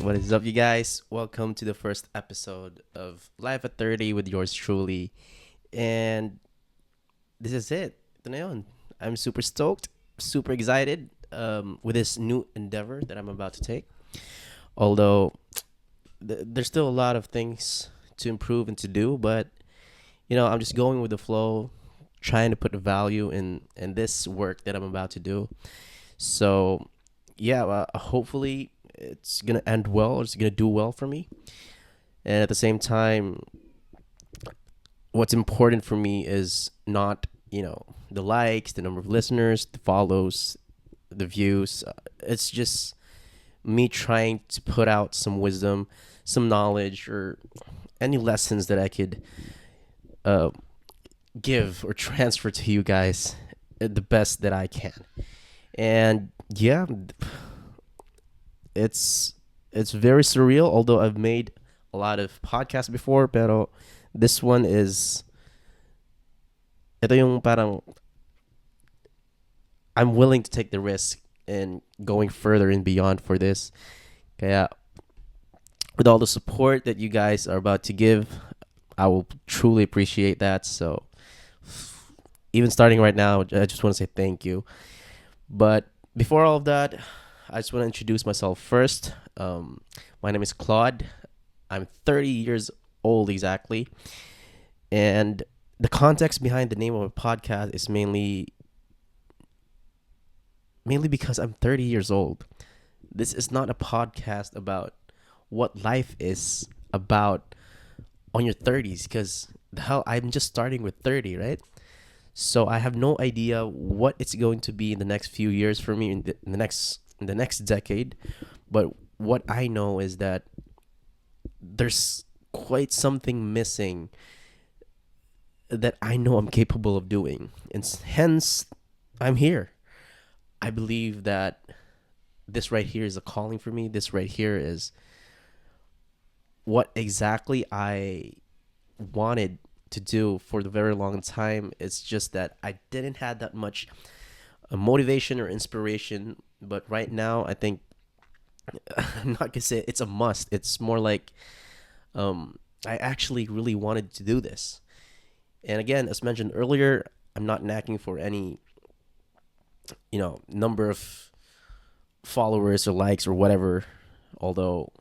What is up, you guys? Welcome to the first episode of Life at 30 with yours truly. And this is it. Ito na yun. I'm super stoked, super excited with this new endeavor that I'm about to take. Although there's still a lot of things to improve and to do, but I'm just going with the flow, trying to put value in this work that I'm about to do. So, yeah, hopefully it's gonna end well. It's gonna do well for me, and at the same time, what's important for me is not the likes, the number of listeners, the follows, the views. It's just me trying to put out some wisdom, some knowledge, or any lessons that I could uh, give or transfer to you guys the best that I can. And yeah, it's it's very surreal. Although I've made a lot of podcasts before, pero this one is ito yung parang I'm willing to take the risk and going further and beyond for this. Kaya with all the support that you guys are about to give, I will truly appreciate that. So even starting right now, I just want to say thank you. But before all of that, I just want to introduce myself first. My name is Claude. I'm 30 years old exactly. And the context behind the name of a podcast is mainly because I'm 30 years old. This is not a podcast about what life is about on your 30s because the hell I'm just starting with 30, right? So I have no idea what it's going to be in the next few years for me in the next decade, but what I know is that there's quite something missing that I know I'm capable of doing. And hence I'm here. I believe that this right here is a calling for me. This right here is what exactly I wanted to do for the very long time. It's just that I didn't have that much motivation or inspiration. But right now, I think I'm not gonna say it's a must. It's more like I actually really wanted to do this. And again, as mentioned earlier, I'm not knacking for any number of followers or likes or whatever. Although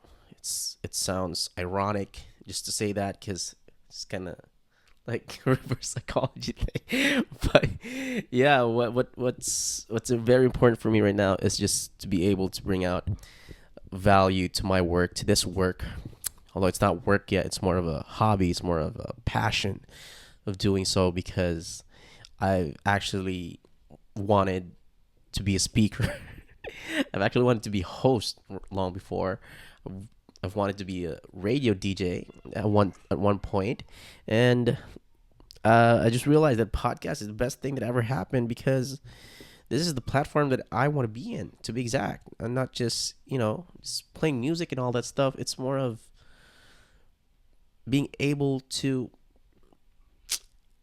it sounds ironic just to say that because it's kind of like reverse psychology thing. But yeah, what's very important for me right now is just to be able to bring out value to my work, to this work. Although it's not work yet, it's more of a hobby. It's more of a passion of doing so because I actually wanted to be a speaker. I've actually wanted to be a host long before. I've wanted to be a radio DJ at one point, and I just realized that podcast is the best thing that ever happened because this is the platform that I want to be in. To be exact, and not just playing music and all that stuff. It's more of being able to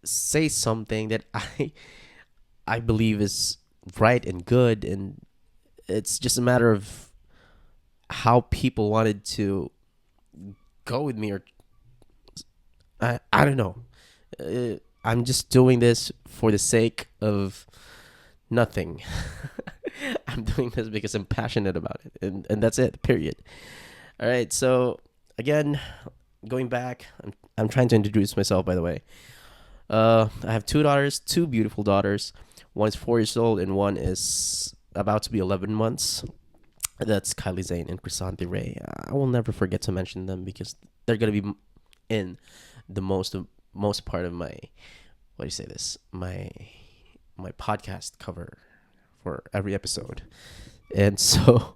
say something that I believe is right and good, and it's just a matter of how people wanted to go with me, or I don't know. I'm just doing this for the sake of nothing. I'm doing this because I'm passionate about it, and that's it. Period. All right. So again, going back, I'm trying to introduce myself. By the way, I have two daughters, two beautiful daughters. One is 4 years old, and one is about to be 11 months. That's Kylie Zane and Chrysanthi Ray. I will never forget to mention them because they're gonna be in the most part of my what do you say this my podcast cover for every episode. And so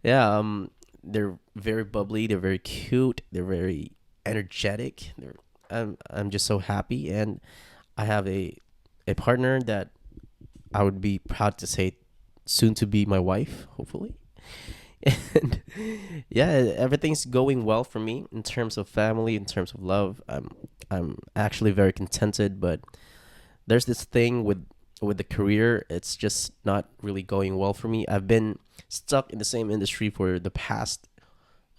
yeah, they're very bubbly, they're very cute, they're very energetic. I'm just so happy, and I have a partner that I would be proud to say soon to be my wife, hopefully. And yeah, everything's going well for me in terms of family, in terms of love. I'm actually very contented, but there's this thing with the career. It's just not really going well for me. I've been stuck in the same industry for the past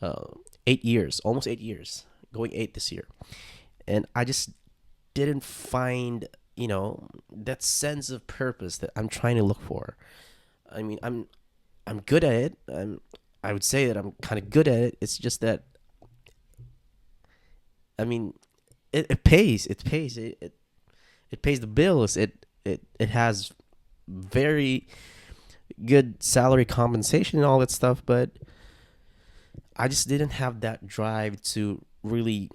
uh, 8 years, almost 8 years, going eight this year, and I just didn't find that sense of purpose that I'm trying to look for. I mean, I'm good at it. I would say that I'm kind of good at it. It's just that, I mean, it pays. It pays. It pays the bills. It has very good salary compensation and all that stuff, but I just didn't have that drive to really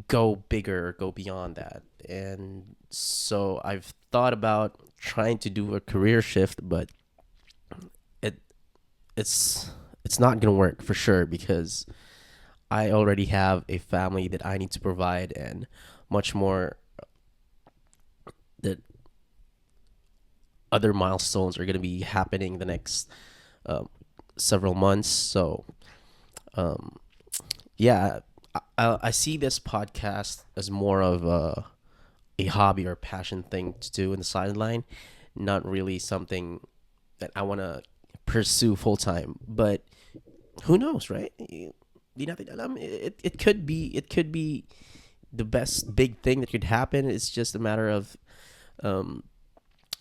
go bigger, go beyond that. And so I've thought about trying to do a career shift, but it it's it's not going to work for sure because I already have a family that I need to provide, and much more that other milestones are going to be happening the next um, several months. So um, yeah, I see this podcast as more of a hobby or passion thing to do in the sideline, not really something that I want to pursue full time. But who knows, right? It could be the best big thing that could happen. It's just a matter of um,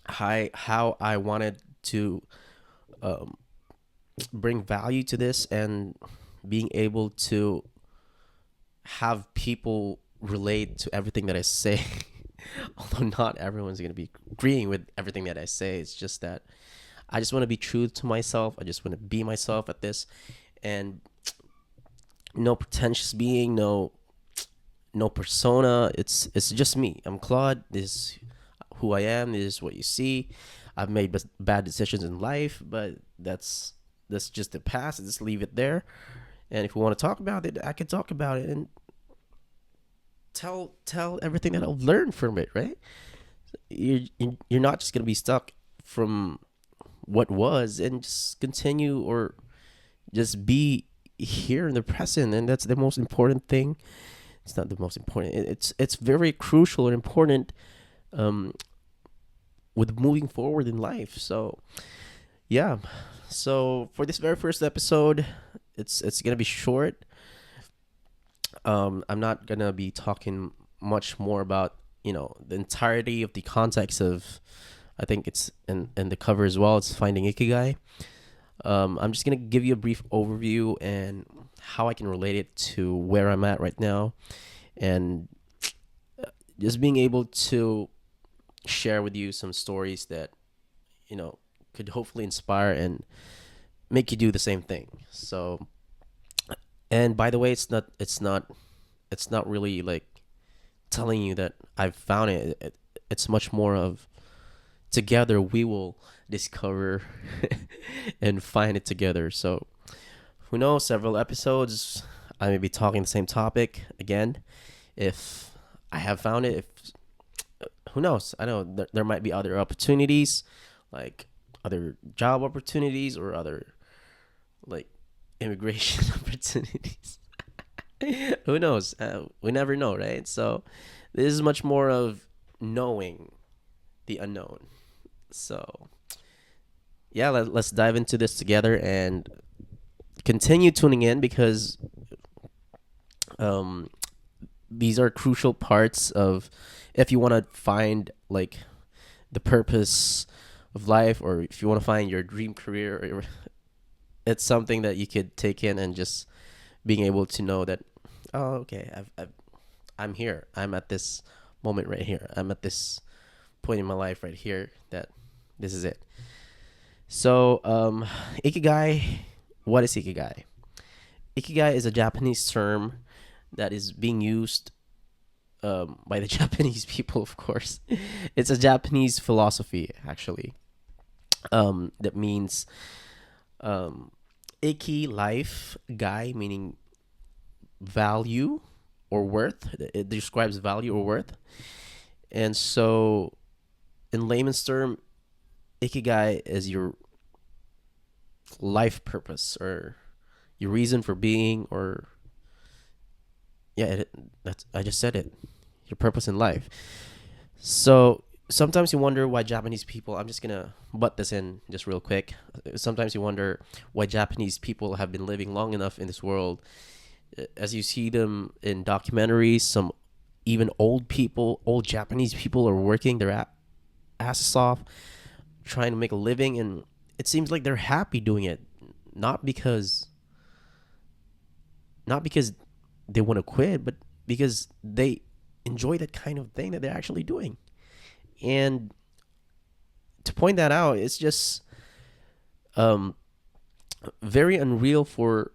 how I wanted to um, bring value to this, and being able to have people relate to everything that I say. Although not everyone's going to be agreeing with everything that I say, it's just that I just want to be true to myself. I just want to be myself at this, and no pretentious being, no persona. It's just me. I'm Claude. This is who I am. This is what you see. I've made bad decisions in life, but that's just the past. Just leave it there. And if we want to talk about it, I can talk about it and tell everything that I've learned from it. Right? You're not just gonna be stuck from what was, and just continue, or just be here in the present, and that's the most important thing. It's not the most important. It's very crucial and important um, with moving forward in life. So yeah, so for this very first episode, it's gonna be short. I'm not gonna be talking much more about the entirety of the context of. I think it's in the cover as well. It's finding Ikigai. I'm just gonna give you a brief overview and how I can relate it to where I'm at right now, and just being able to share with you some stories that could hopefully inspire and make you do the same thing. So, and by the way, it's not really like telling you that I've found it. It's much more of, together we will discover and find it together. So who knows, several episodes I may be talking the same topic again if I have found it. If Who knows, I know there might be other opportunities, like other job opportunities, or other like immigration opportunities. Who knows, we never know, right? So this is much more of knowing the unknown. So yeah, let's dive into this together and continue tuning in, because um, these are crucial parts of, if you want to find like the purpose of life, or if you want to find your dream career, it's something that you could take in, and just being able to know that, oh, okay, I'm here. I'm at this moment right here. I'm at this point in my life right here, that this is it. So, Ikigai, what is Ikigai? Ikigai is a Japanese term that is being used by the Japanese people, of course. It's a Japanese philosophy, actually, that means Iki, life, gai, meaning value or worth. It describes value or worth. And so, in layman's term, Ikigai is your life purpose, or your reason for being, or yeah, that's, I just said it. Your purpose in life. So sometimes you wonder why Japanese people. I'm just gonna butt this in just real quick. Sometimes you wonder why Japanese people have been living long enough in this world. As you see them in documentaries, some even old people, old Japanese people, are working their asses off trying to make a living, and it seems like they're happy doing it, not because not because they want to quit, but because they enjoy that kind of thing that they're actually doing. And to point that out, it's just um, very unreal for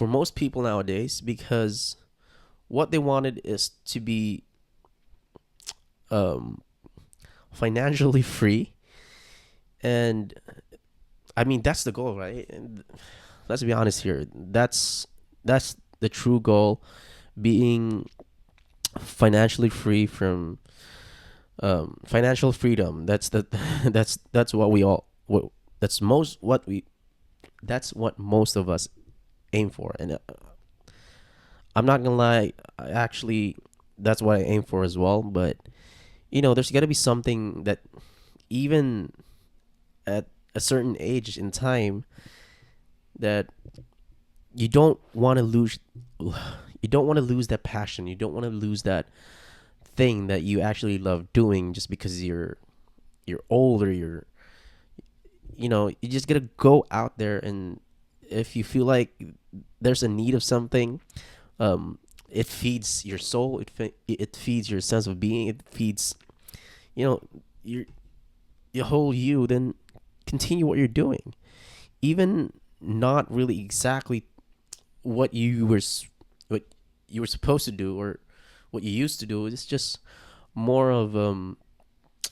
most people nowadays, because what they wanted is to be um, financially free. And I mean, that's the goal, right? And let's be honest here. That's the true goal, being financially free from financial freedom. That's the that's what we all what that's most what we that's what most of us aim for. And I'm not gonna lie, I actually that's what I aim for as well. But there's got to be something that even at a certain age in time, that you don't want to lose you don't want to lose that passion. You don't want to lose that thing that you actually love doing just because you're old, or you just gotta go out there. And if you feel like there's a need of something, it feeds your soul, it feeds your sense of being, it feeds you know your your whole you, then continue what you're doing, even not really exactly what what you were supposed to do, or what you used to do. It's just more of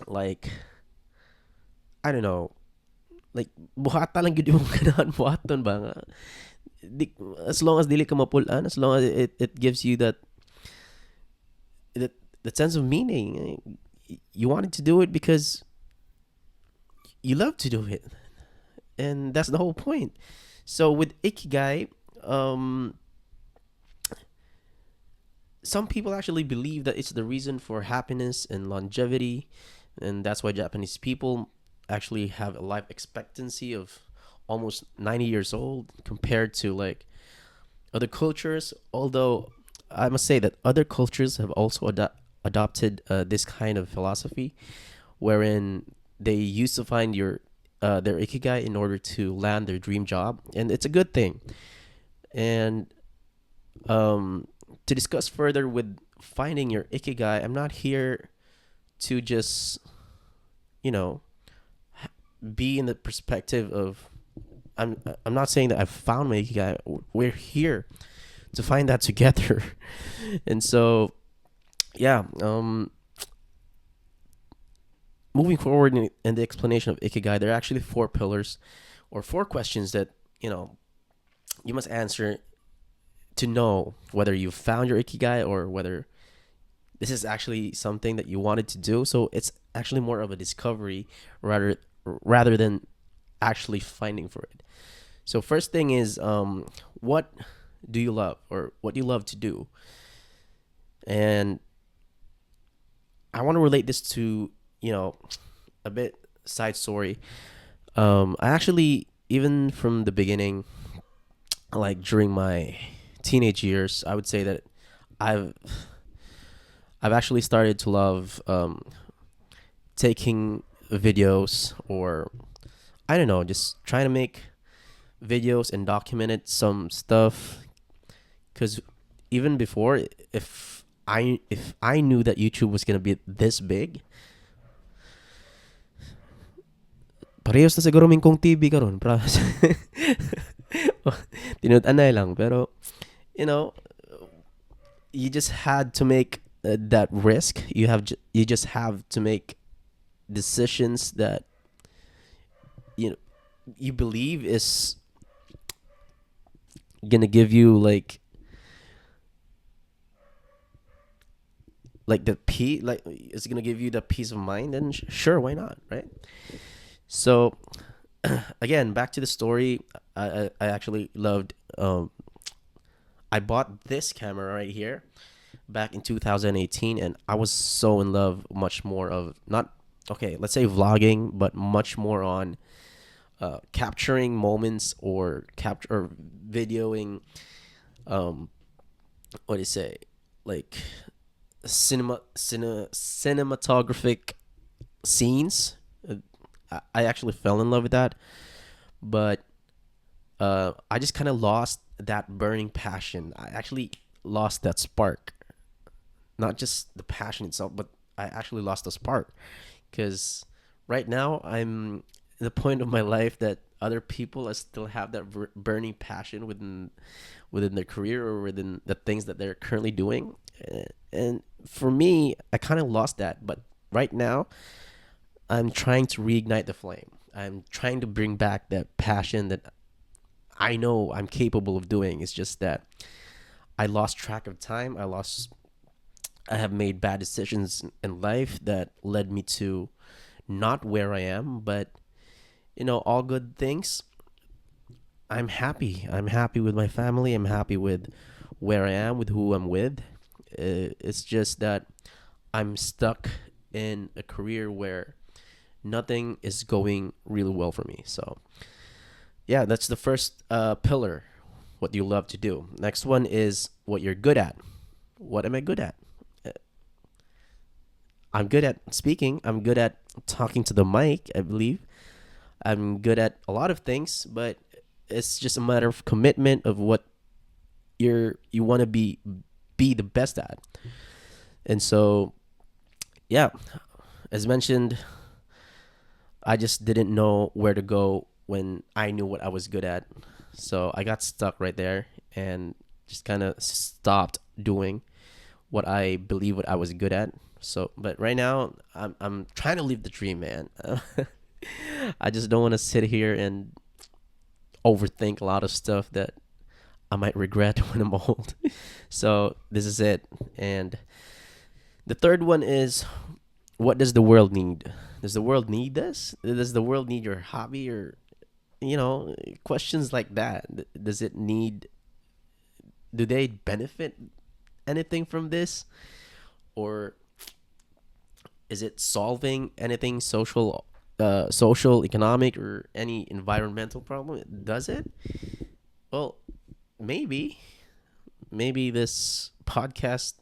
like, I don't know, like buhata lang gid yung ganahan buhaton ba nga. As long as dili ka mapulan, as long as it gives you that that sense of meaning. You wanted to do it because you love to do it, and that's the whole point. So with Ikigai, um, some people actually believe that it's the reason for happiness and longevity, and that's why Japanese people actually have a life expectancy of almost 90 years old, compared to like other cultures. Although I must say that other cultures have also adopted this kind of philosophy, wherein they used to find their ikigai in order to land their dream job, and it's a good thing. And to discuss further with finding your ikigai, I'm not here to just you know be in the perspective of, I'm not saying that I've found my ikigai. We're here to find that together. And so, yeah, moving forward in the explanation of ikigai, there are actually four pillars, or four questions that you must answer to know whether you've found your ikigai, or whether this is actually something that you wanted to do. So it's actually more of a discovery, rather than actually finding for it. So first thing is, what do you love, or what do you love to do? And I want to relate this to a bit side story. I actually, even from the beginning, like during my teenage years, I would say that I've I've actually started to love taking videos, or I don't know, just trying to make videos and documented some stuff. Because even before, if I knew that YouTube was gonna be this big, parehas na siguro min kong TV karon, promise. Tinud-anay lang, pero you know, you just had to make that risk. You just have to make decisions that you know you believe is gonna give you like the peace, like it's gonna give you the peace of mind. And sure, why not, right? So again, back to the story. I actually loved. I bought this camera right here back in 2018, and I was so in love, much more of not. okay, let's say vlogging, but much more on capturing moments or capture or videoing. Um, what do you say? Like cinematographic scenes. I actually fell in love with that, but I just kind of lost that burning passion. I actually lost that spark, not just the passion itself, but I actually lost the spark because right now I'm at the point of my life that other people still have that burning passion within their career or within the things that they're currently doing. And for me, I kind of lost that. But right now, I'm trying to reignite the flame. I'm trying to bring back that passion that I know I'm capable of doing. It's just that I lost track of time. I have made bad decisions in life that led me to not where I am, but all good things. I'm happy. I'm happy with my family. I'm happy with where I am, with who I'm with. It's just that I'm stuck in a career where nothing is going really well for me. So, yeah, that's the first pillar, what you love to do. Next one is what you're good at. What am I good at? Uh, I'm good at speaking. I'm good at talking to the mic, I believe. I'm good at a lot of things, but it's just a matter of commitment of what you want to be the best at. And so, yeah, as mentioned, I just didn't know where to go when I knew what I was good at. So I got stuck right there and just kind of stopped doing what I believe what I was good at. So, but right now I'm trying to live the dream, man. I just don't want to sit here and overthink a lot of stuff that I might regret when I'm old. So this is it. And the third one is, what does the world need? Does the world need this? Does the world need your hobby or questions like that? Does it need? Do they benefit anything from this, or is it solving anything social, economic, or any environmental problem? Does it? Well, maybe. Maybe this podcast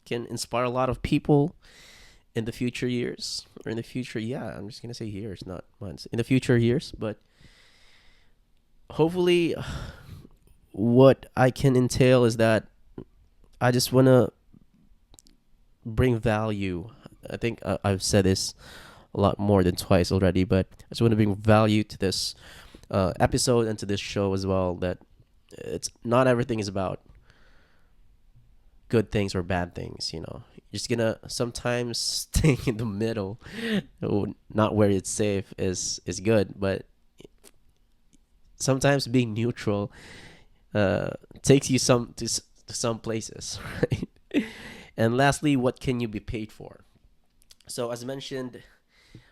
can inspire a lot of people in the future years, or in the future, yeah, I'm just gonna say years, not months, in the future years. But hopefully, what I can entail is that I just want to bring value. I think I've said this a lot more than twice already, but I just want to bring value to this episode and to this show as well. That it's not everything is about good things or bad things. You're just gonna sometimes stay in the middle, not where it's safe is good, but sometimes being neutral takes you to some places, right? And lastly, what can you be paid for? So as mentioned,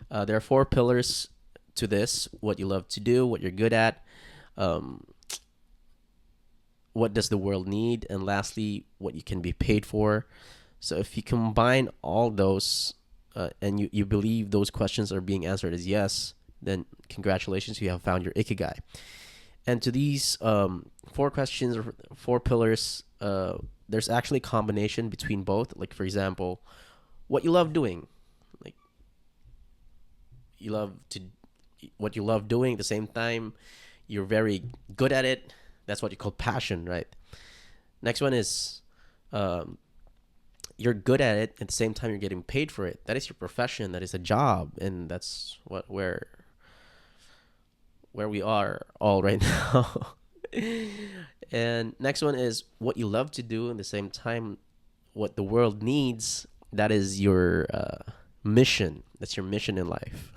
there are four pillars to this: what you love to do, what you're good at, um, what does the world need, and lastly, what you can be paid for. So if you combine all those, and you believe those questions are being answered as yes, then congratulations, you have found your Ikigai. And to these four questions or four pillars, there's actually a combination between both. Like, for example, what you love doing. Like, you love to what you love doing at the same time you're very good at it. That's what you call passion, right? Next one is um, you're good at it at the same time you're getting paid for it. That is your profession. That is a job, and that's where we are all right now. And next one is what you love to do, and the same time what the world needs. That is your mission. That's your mission in life.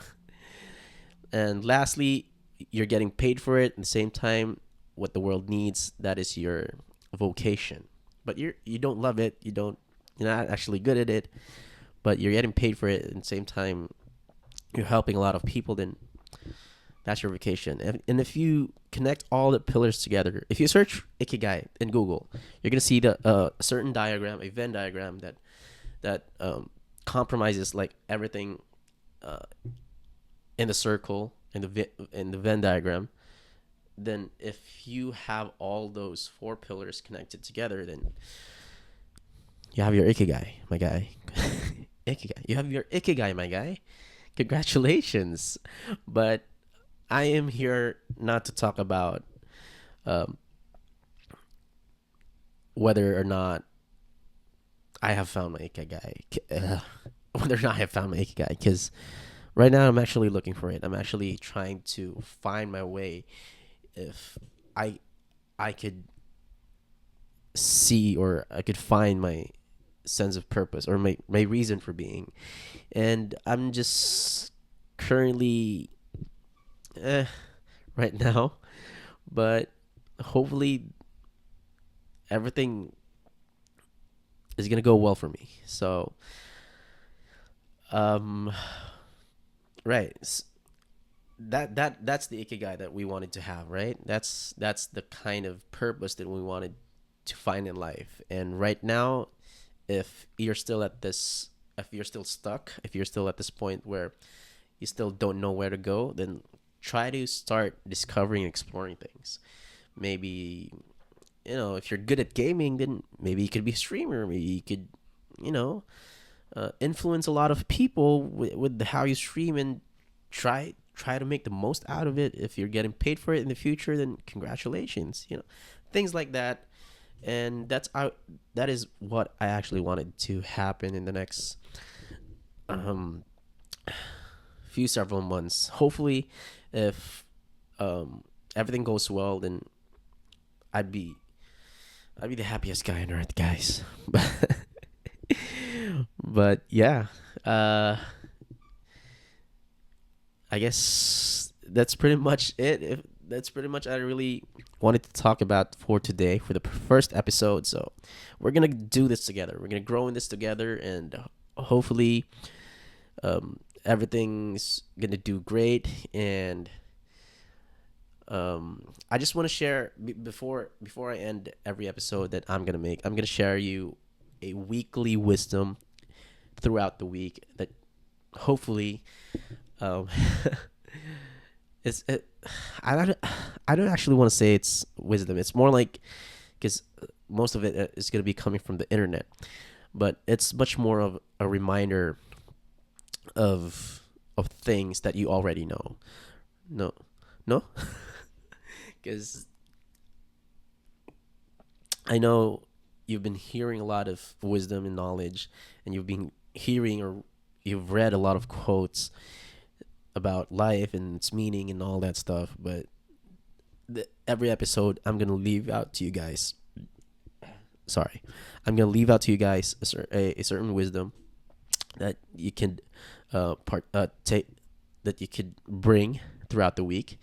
And lastly, you're getting paid for it at the same time what the world needs. That is your vocation. But you don't love it. You're not actually good at it, but you're getting paid for it at the same time you're helping a lot of people. Then that's your vocation. And if you connect all the pillars together, if you search Ikigai in Google, you're gonna see the certain diagram, a Venn diagram that compromises like everything uh, in the circle in the Venn diagram, then if you have all those four pillars connected together, then you have your ikigai, my guy. Ikigai. You have your ikigai, my guy. Congratulations. But I am here not to talk about um, whether or not I have found my ikigai. Whether or not I have found my ikigai, because right now I'm actually looking for it. I'm actually trying to find my way. If I I could see, or I could find my sense of purpose, or my reason for being, and I'm just currently eh, right now, but hopefully everything is gonna go well for me. So um right, that's the ikigai that we wanted to have, right? That's the kind of purpose that we wanted to find in life. And right now, if you're still at this if you're still stuck, if you're still at this point where you still don't know where to go, then try to start discovering and exploring things. Maybe, if you're good at gaming, then maybe you could be a streamer. Maybe you could, you know, influence a lot of people with how you stream, and try to make the most out of it. If you're getting paid for it in the future, then congratulations. Things like that. And that is what I actually wanted to happen in the next um few several months. Hopefully, if everything goes well, then I'd be I'd be the happiest guy on earth, guys. But yeah, uh, I guess that's pretty much it. That's pretty much I really wanted to talk about for today, for the first episode. So we're gonna do this together. We're gonna grow in this together, and hopefully, everything's gonna do great. And I just want to share before I end every episode that I'm gonna share you a weekly wisdom throughout the week that hopefully um, it's it, I don't actually want to say it's wisdom. It's more like, because most of it is going to be coming from the internet, but it's much more of a reminder of things that you already know. No, no, because I know you've been hearing a lot of wisdom and knowledge, and you've been hearing, or you've read a lot of quotes about life and its meaning and all that stuff. But every episode, I'm gonna leave out to you guys. Sorry, I'm gonna leave out to you guys a certain wisdom that you can take, that you could bring throughout the week,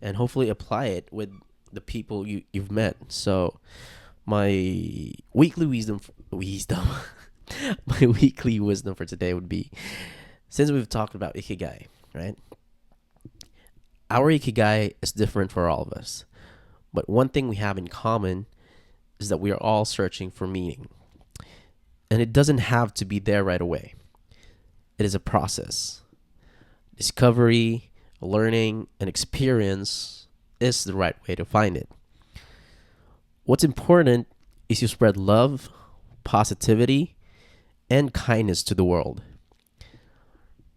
and hopefully apply it with the people you've met. So my weekly wisdom my weekly wisdom for today would be, since we've talked about ikigai, right? Our ikigai is different for all of us, but one thing we have in common is that we are all searching for meaning, and it doesn't have to be there right away. It is a process. Discovery, learning, and experience is the right way to find it. What's important is you spread love, positivity, and kindness to the world,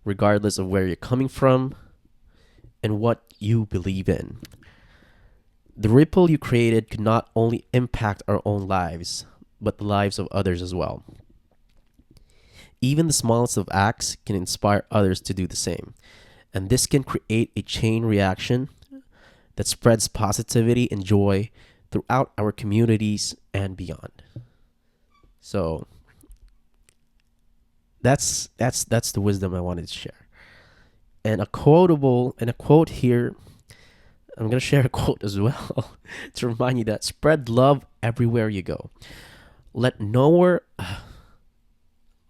regardless of where you're coming from and what you believe in. The ripple you created could not only impact our own lives, but the lives of others as well. Even the smallest of acts can inspire others to do the same. And this can create a chain reaction that spreads positivity and joy throughout our communities and beyond. So that's the wisdom I wanted to share. And a quote here, I'm gonna share a quote as well to remind you that spread love everywhere you go. Let nowhere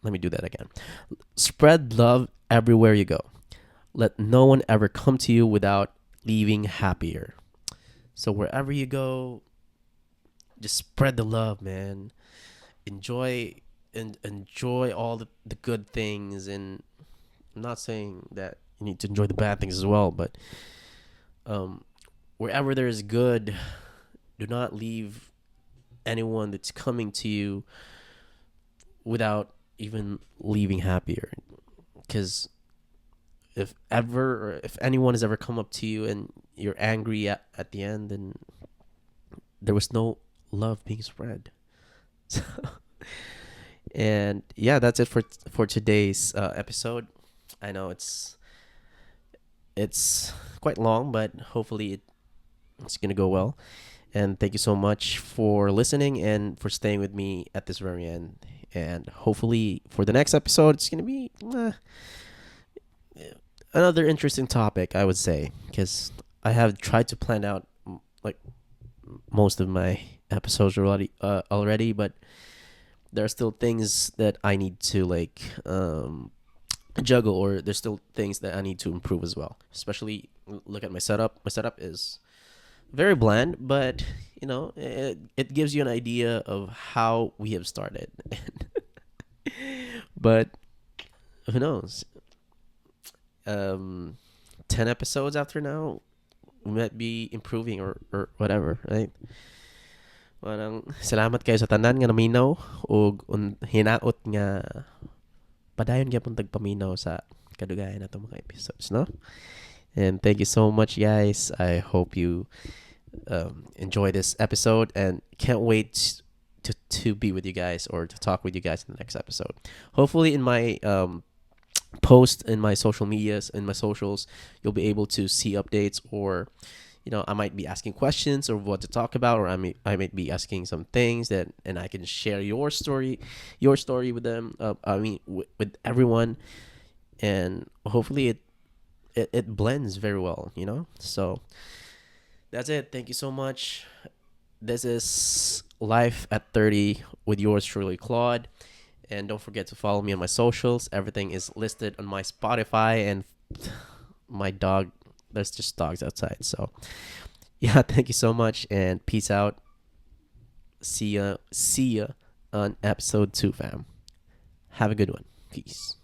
let me do that again. Spread love everywhere you go. Let no one ever come to you without leaving happier. So wherever you go, just spread the love, man. Enjoy and enjoy all the good things, and I'm not saying that you need to enjoy the bad things as well, but um, wherever there is good, do not leave anyone that's coming to you without even leaving happier. Because if ever, or if anyone has ever come up to you and you're angry at the end, then there was no love being spread. So, and yeah, that's it for today's episode. I know it's quite long, but hopefully it's gonna go well. And thank you so much for listening and for staying with me at this very end. And hopefully for the next episode, it's gonna be another interesting topic, I would say, because I have tried to plan out like most of my episodes already, but there are still things that I need to like juggle, or there's still things that I need to improve as well. Especially look at my setup. My setup is very bland, but it gives you an idea of how we have started. But who knows? Um, 10 episodes after now, we might be improving or whatever, right? Parang salamat kayo sa tanan nga naminaw ug hinaot nga padayon gyapon tagpaminaw sa kadugayan nato mga episodes, no? And thank you so much, guys. I hope you enjoy this episode and can't wait to be with you guys or to talk with you guys in the next episode. Hopefully, in my post in my social medias and my socials, you'll be able to see updates, or I might be asking questions or what to talk about, or I might be asking some things that, and I can share your story with them. With everyone, and hopefully it blends very well. So that's it. Thank you so much. This is Life at 30 with yours truly, Claude. And don't forget to follow me on my socials. Everything is listed on my Spotify, and my dog. There's just dogs outside. So, yeah, thank you so much, and peace out. See ya on episode 2, fam. Have a good one. Peace.